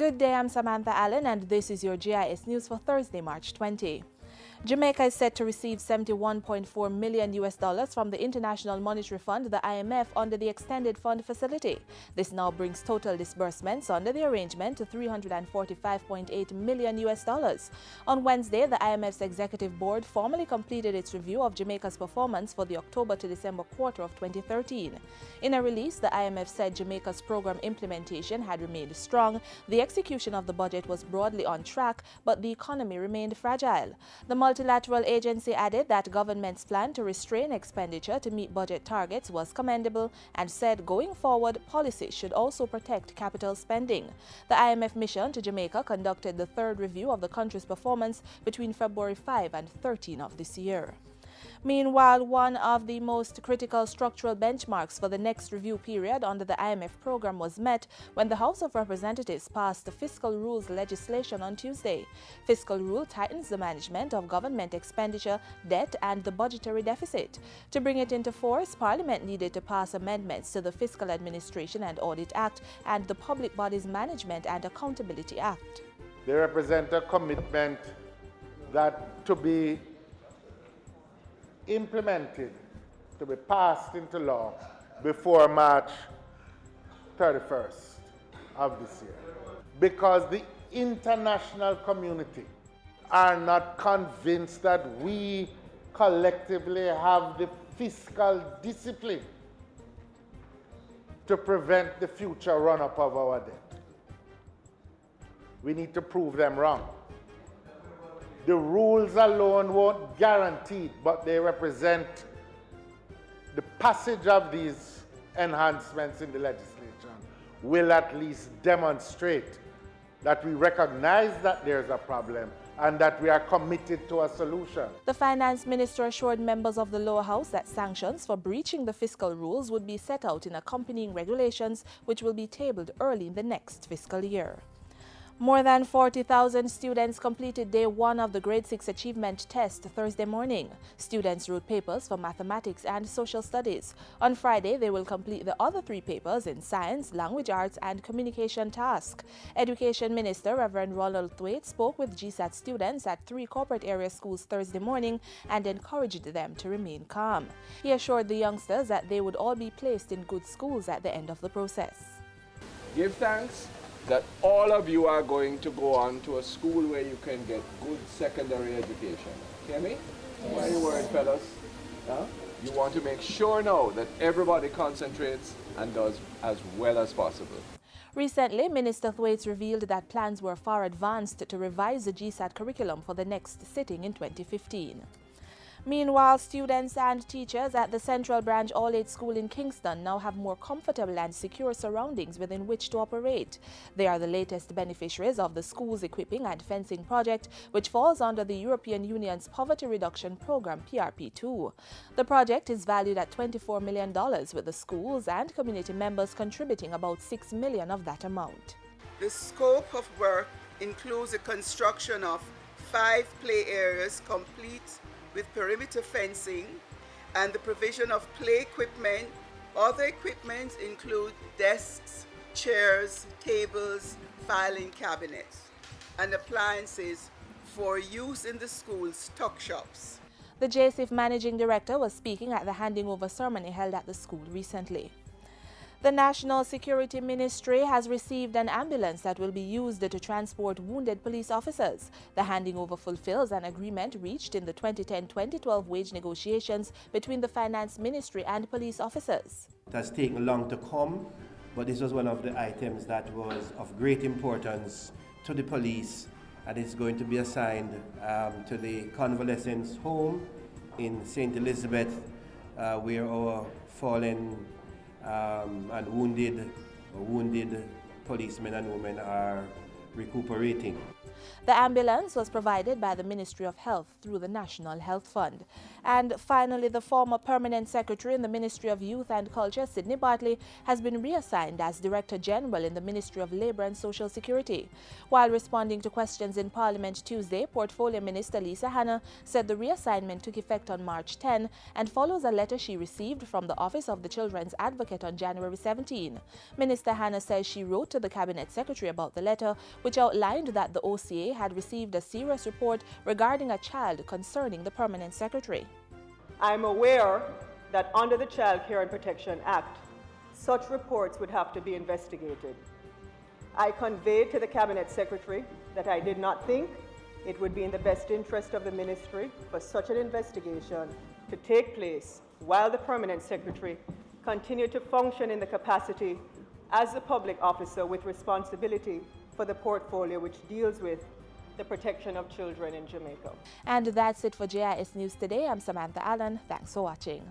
Good day, I'm Samantha Allen and this is your JIS News for Thursday, March 20. Jamaica is set to receive $71.4 million from the International Monetary Fund, the IMF, under the Extended Fund Facility. This now brings total disbursements under the arrangement to $345.8 million. On Wednesday, the IMF's Executive Board formally completed its review of Jamaica's performance for the October to December quarter of 2013. In a release, the IMF said Jamaica's program implementation had remained strong, the execution of the budget was broadly on track, but the economy remained fragile. The multilateral agency added that government's plan to restrain expenditure to meet budget targets was commendable and said going forward, policy should also protect capital spending. The IMF mission to Jamaica conducted the third review of the country's performance between February 5 and 13 of this year. Meanwhile, one of the most critical structural benchmarks for the next review period under the IMF program was met when the House of Representatives passed the Fiscal Rules legislation on Tuesday. Fiscal Rule tightens the management of government expenditure, debt, and the budgetary deficit. To bring it into force, Parliament needed to pass amendments to the Fiscal Administration and Audit Act and the Public Bodies Management and Accountability Act. They represent a commitment that to be implemented, to be passed into law before March 31st of this year. Because the international community are not convinced that we collectively have the fiscal discipline to prevent the future run-up of our debt. We need to prove them wrong. The rules alone won't guarantee it, but they represent the passage of these enhancements in the legislation will at least demonstrate that we recognize that there's a problem and that we are committed to a solution. The finance minister assured members of the lower house that sanctions for breaching the fiscal rules would be set out in accompanying regulations, which will be tabled early in the next fiscal year. More than 40,000 students completed day one of the Grade 6 Achievement Test Thursday morning. Students wrote papers for mathematics and social studies. On Friday, they will complete the other three papers in science, language arts, and communication task. Education Minister Reverend Ronald Thwaite spoke with GSAT students at 3 corporate area schools Thursday morning and encouraged them to remain calm. He assured the youngsters that they would all be placed in good schools at the end of the process. Give thanks that all of you are going to go on to a school where you can get good secondary education. Hear me? Yes. Why are you worried, fellas? Huh? You want to make sure now that everybody concentrates and does as well as possible. Recently, Minister Thwaites revealed that plans were far advanced to revise the GSAT curriculum for the next sitting in 2015. Meanwhile, students and teachers at the Central Branch All-Age School in Kingston now have more comfortable and secure surroundings within which to operate. They are the latest beneficiaries of the school's equipping and fencing project, which falls under the European Union's Poverty Reduction Program, PRP2. The project is valued at $24 million, with the schools and community members contributing about $6 million of that amount. The scope of work includes the construction of 5 play areas complete with perimeter fencing and the provision of play equipment. Other equipment include desks, chairs, tables, filing cabinets, and appliances for use in the school's tuck shops. The JSIF managing director was speaking at the handing over ceremony held at the school recently. The National Security Ministry has received an ambulance that will be used to transport wounded police officers. The handing over fulfills an agreement reached in the 2010-2012 wage negotiations between the Finance Ministry and police officers. It has taken long to come, but this was one of the items that was of great importance to the police, and it's going to be assigned to the convalescence home in St. Elizabeth, where our fallen and wounded policemen and women are recuperating. The ambulance was provided by the Ministry of Health through the National Health Fund. And finally, the former permanent secretary in the Ministry of Youth and Culture, Sydney Bartley, has been reassigned as Director General in the Ministry of Labour and Social Security. While responding to questions in Parliament Tuesday, Portfolio Minister Lisa Hanna said the reassignment took effect on March 10 and follows a letter she received from the Office of the Children's Advocate on January 17. Minister Hanna says she wrote to the Cabinet Secretary about the letter, which outlined that the OCA had received a serious report regarding a child concerning the Permanent Secretary. I'm aware that under the Child Care and Protection Act, such reports would have to be investigated. I conveyed to the Cabinet Secretary that I did not think it would be in the best interest of the Ministry for such an investigation to take place while the Permanent Secretary continued to function in the capacity as a public officer with responsibility for the portfolio which deals with the protection of children in Jamaica. And that's it for JIS News today. I'm Samantha Allen. Thanks for watching.